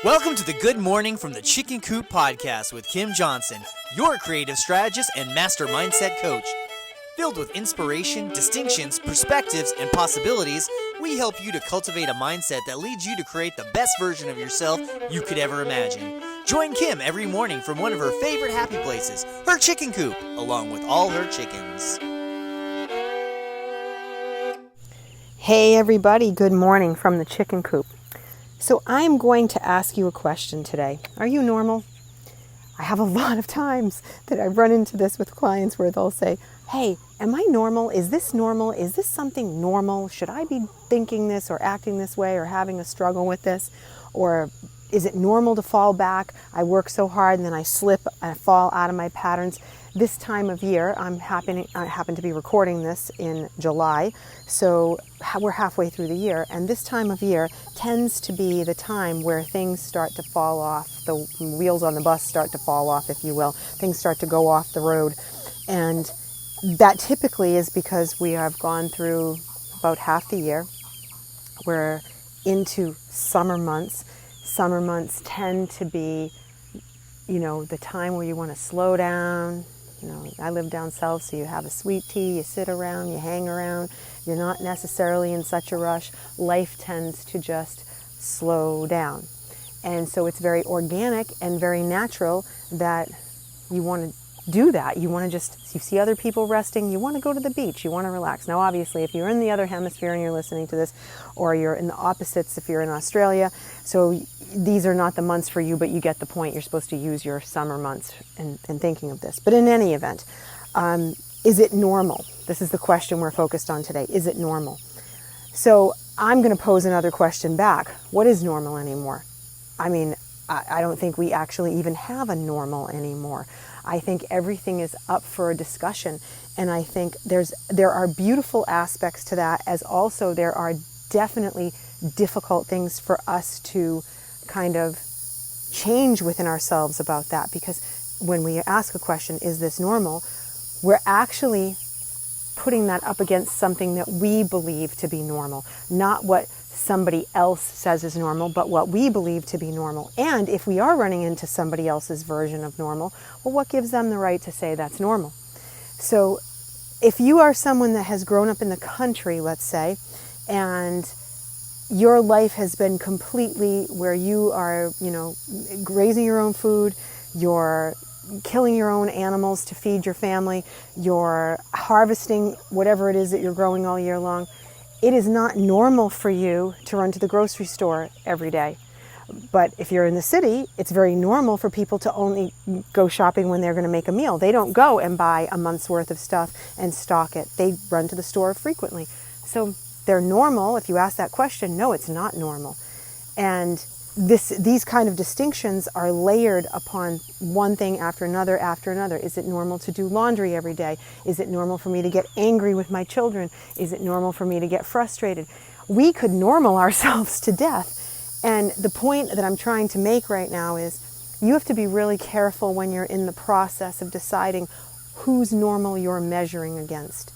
Welcome to the Good Morning from the Chicken Coop podcast with Kim Johnson, your creative strategist and master mindset coach. Filled with inspiration, distinctions, perspectives, and possibilities, we help you to cultivate a mindset that leads you to create the best version of yourself you could ever imagine. Join Kim every morning from one of her favorite happy places, her chicken coop, along with all her chickens. Hey everybody, good morning from the chicken coop. So I'm going to ask you a question today. Are you normal? I have a lot of times that I run into this with clients where they'll say, hey, am I normal? Is this normal? Is this something normal? Should I be thinking this or acting this way or having a struggle with this? Or is it normal to fall back? I work so hard and then I slip, I fall out of my patterns. This time of year, I happen to be recording this in July, so we're halfway through the year, and this time of year tends to be the time where things start to fall off, the wheels on the bus start to fall off, if you will. Things start to go off the road, and that typically is because we have gone through about half the year. We're into summer months. Summer months tend to be, the time where you want to slow down. I live down south, so you have a sweet tea, you sit around, you hang around. You're not necessarily in such a rush. Life tends to just slow down. And so it's very organic and very natural that you want to do that. You want to you see other people resting, you want to go to the beach, you want to relax. Now, obviously, if you're in the other hemisphere and you're listening to this, or you're in the opposites if you're in Australia, so these are not the months for you, but you get the point. You're supposed to use your summer months in thinking of this. But in any event, is it normal? This is the question we're focused on today. Is it normal? So I'm going to pose another question back. What is normal anymore? I don't think we actually even have a normal anymore. I think everything is up for a discussion, and I think there are beautiful aspects to that, as also there are definitely difficult things for us to kind of change within ourselves about that, because when we ask a question, is this normal, we're actually putting that up against something that we believe to be normal, not what somebody else says is normal, but what we believe to be normal. And if we are running into somebody else's version of normal, well, what gives them the right to say that's normal? So if you are someone that has grown up in the country, let's say, and your life has been completely where you are, raising your own food, you're killing your own animals to feed your family, you're harvesting whatever it is that you're growing all year long, it is not normal for you to run to the grocery store every day. But if you're in the city, it's very normal for people to only go shopping when they're going to make a meal. They don't go and buy a month's worth of stuff and stock it. They run to the store frequently. So they're normal. If you ask that question, no, it's not normal. And these kind of distinctions are layered upon one thing after another after another. Is it normal to do laundry every day? Is it normal for me to get angry with my children? Is it normal for me to get frustrated? We could normal ourselves to death. And the point that I'm trying to make right now is you have to be really careful when you're in the process of deciding whose normal you're measuring against.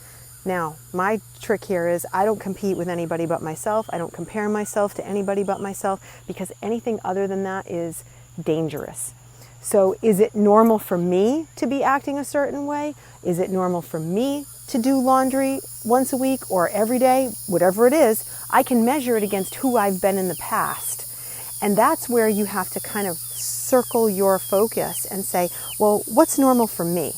Now, my trick here is I don't compete with anybody but myself. I don't compare myself to anybody but myself, because anything other than that is dangerous. So is it normal for me to be acting a certain way? Is it normal for me to do laundry once a week or every day? Whatever it is, I can measure it against who I've been in the past. And that's where you have to kind of circle your focus and say, well, what's normal for me?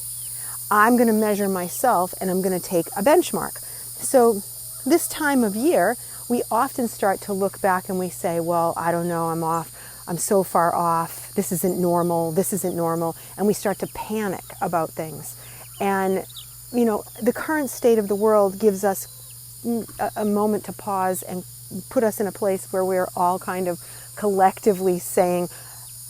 I'm going to measure myself and I'm going to take a benchmark. So this time of year, we often start to look back and we say, well, I don't know, I'm off. I'm so far off. This isn't normal. This isn't normal. And we start to panic about things. And, the current state of the world gives us a moment to pause and put us in a place where we're all kind of collectively saying,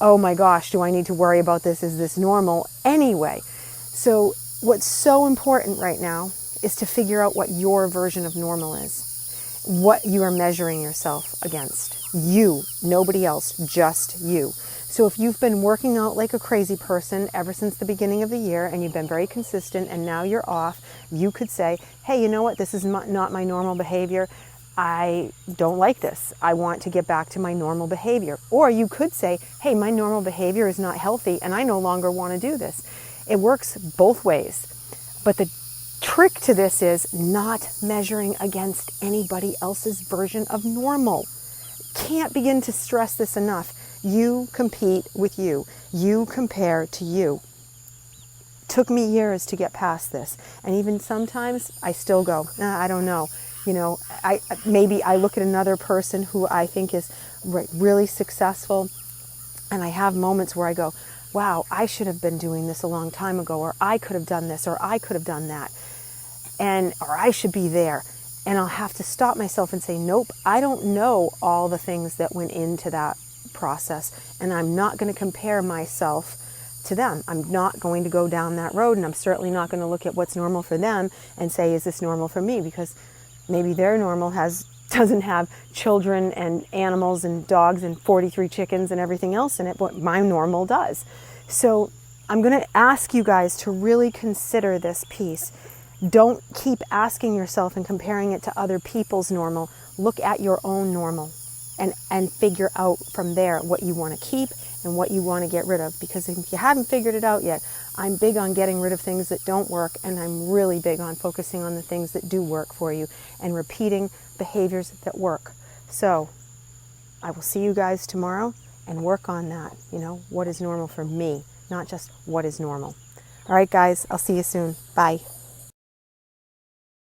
oh my gosh, do I need to worry about this? Is this normal anyway? So what's so important right now is to figure out what your version of normal is, what you are measuring yourself against. You, nobody else, just you. So if you've been working out like a crazy person ever since the beginning of the year and you've been very consistent and now you're off, you could say, hey, you know what? This is not my normal behavior. I don't like this. I want to get back to my normal behavior. Or you could say, hey, my normal behavior is not healthy and I no longer want to do this. It works both ways. But the trick to this is not measuring against anybody else's version of normal. Can't begin to stress this enough. You compete with you. You compare to you. Took me years to get past this. And even sometimes I still go, I don't know. Maybe I look at another person who I think is really successful, and I have moments where I go, wow, I should have been doing this a long time ago, or I could have done this, or I could have done that, or I should be there. And I'll have to stop myself and say, nope, I don't know all the things that went into that process, and I'm not going to compare myself to them. I'm not going to go down that road, and I'm certainly not going to look at what's normal for them and say, is this normal for me? Because maybe their normal doesn't have children and animals and dogs and 43 chickens and everything else in it, but my normal does. So I'm going to ask you guys to really consider this piece. Don't keep asking yourself and comparing it to other people's normal. Look at your own normal and figure out from there what you want to keep and what you want to get rid of. Because if you haven't figured it out yet, I'm big on getting rid of things that don't work, and I'm really big on focusing on the things that do work for you and repeating behaviors that work. So I will see you guys tomorrow and work on that. What is normal for me, not just what is normal. All right, guys, I'll see you soon. Bye.